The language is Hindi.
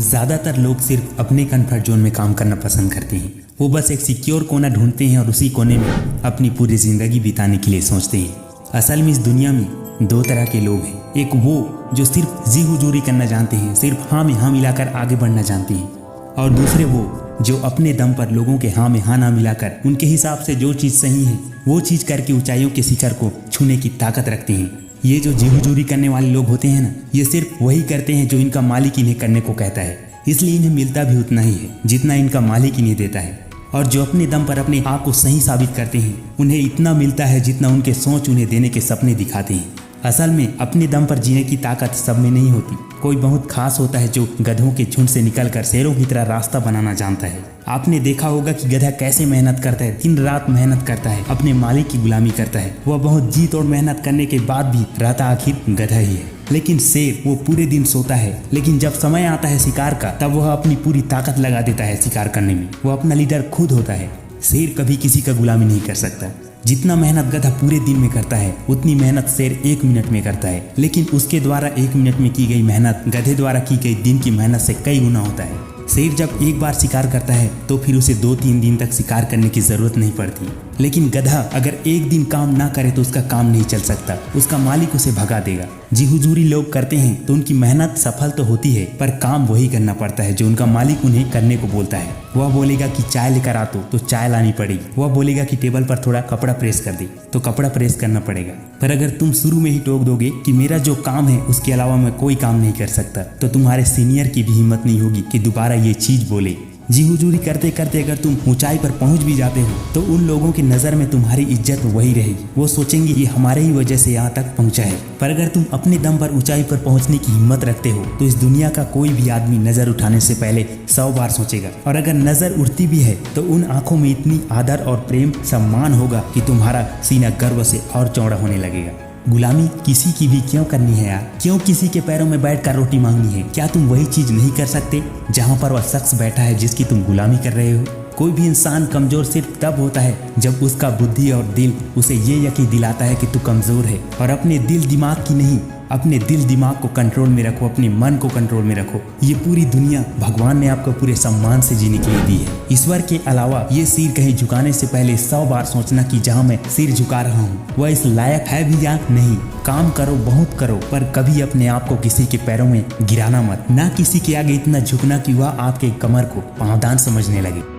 ज़्यादातर लोग सिर्फ अपने कंफर्ट जोन में काम करना पसंद करते हैं। वो बस एक सिक्योर कोना ढूंढते हैं और उसी कोने में अपनी पूरी ज़िंदगी बिताने के लिए सोचते हैं। असल में इस दुनिया में दो तरह के लोग हैं। एक वो जो सिर्फ जी हुजूरी करना जानते हैं, सिर्फ हाँ में हाँ मिलाकर आगे बढ़ना जानते हैं, और दूसरे वो जो अपने दम पर लोगों के हाँ में हाँ ना मिलाकर उनके हिसाब से जो चीज़ सही है वो चीज़ करके ऊंचाइयों के शिखर को छूने की ताकत रखते हैं। ये जो जी हुजूरी करने वाले लोग होते हैं ना, ये सिर्फ वही करते हैं जो इनका मालिक इन्हें करने को कहता है, इसलिए इन्हें मिलता भी उतना ही है जितना इनका मालिक इन्हें देता है। और जो अपने दम पर अपने आप को सही साबित करते हैं, उन्हें इतना मिलता है जितना उनके सोच उन्हें देने के सपने दिखाते हैं। असल में अपने दम पर जीने की ताकत सब में नहीं होती। कोई बहुत खास होता है जो गधों के झुंड से निकलकर शेरों की तरह रास्ता बनाना जानता है। आपने देखा होगा कि गधा कैसे मेहनत करता है, दिन रात मेहनत करता है, अपने मालिक की गुलामी करता है। वह बहुत जी तोड़ मेहनत करने के बाद भी रहता आखिर गधा ही है। लेकिन शेर वो पूरे दिन सोता है, लेकिन जब समय आता है शिकार का तब वह अपनी पूरी ताकत लगा देता है शिकार करने में। वह अपना लीडर खुद होता है। शेर कभी किसी का गुलामी नहीं कर सकता। जितना मेहनत गधा पूरे दिन में करता है उतनी मेहनत शेर 1 मिनट में करता है, लेकिन उसके द्वारा 1 मिनट में की गई मेहनत गधे द्वारा की गई दिन की मेहनत से कई गुना होता है। शेर जब एक बार शिकार करता है तो फिर उसे 2-3 दिन तक शिकार करने की जरूरत नहीं पड़ती, लेकिन गधा अगर एक दिन काम ना करे तो उसका काम नहीं चल सकता, उसका मालिक उसे भगा देगा। जी हुजूरी लोग करते हैं तो उनकी मेहनत सफल तो होती है, पर काम वही करना पड़ता है जो उनका मालिक उन्हें करने को बोलता है। वह बोलेगा कि चाय लेकर आ तो चाय लानी पड़ेगी। वह बोलेगा कि टेबल पर थोड़ा कपड़ा प्रेस कर दे तो कपड़ा प्रेस करना पड़ेगा। पर अगर तुम शुरू में ही टोक दोगे कि मेरा जो काम है उसके अलावा मैं कोई काम नहीं कर सकता, तो तुम्हारे सीनियर की भी हिम्मत नहीं होगी कि दोबारा ये चीज बोले। जी हुजूरी करते करते अगर तुम ऊंचाई पर पहुंच भी जाते हो तो उन लोगों की नज़र में तुम्हारी इज्जत वही रहेगी। वो सोचेंगे ये हमारे ही वजह से यहाँ तक पहुंचा है। पर अगर तुम अपने दम पर ऊंचाई पर पहुंचने की हिम्मत रखते हो तो इस दुनिया का कोई भी आदमी नज़र उठाने से पहले 100 बार सोचेगा। और अगर नज़र उठती भी है तो उन आंखों में इतनी आदर और प्रेम सम्मान होगा कि तुम्हारा सीना गर्व से और चौड़ा होने लगेगा। गुलामी किसी की भी क्यों करनी है यार? क्यों किसी के पैरों में बैठकर रोटी मांगनी है? क्या तुम वही चीज नहीं कर सकते जहां पर वह शख्स बैठा है जिसकी तुम गुलामी कर रहे हो? कोई भी इंसान कमजोर सिर्फ तब होता है जब उसका बुद्धि और दिल उसे ये यकीन दिलाता है कि तू कमजोर है। और अपने दिल दिमाग की नहीं, अपने दिल दिमाग को कंट्रोल में रखो, अपने मन को कंट्रोल में रखो। ये पूरी दुनिया भगवान ने आपको पूरे सम्मान से जीने के लिए दी है। ईश्वर के अलावा ये सिर कहीं झुकाने से पहले 100 बार सोचना कि जहाँ मैं सिर झुका रहा हूँ वह इस लायक है भी या नहीं। काम करो, बहुत करो, पर कभी अपने आप को किसी के पैरों में गिराना मत। ना किसी के आगे इतना झुकना कि वह आपके कमर को पांवदान समझने लगे।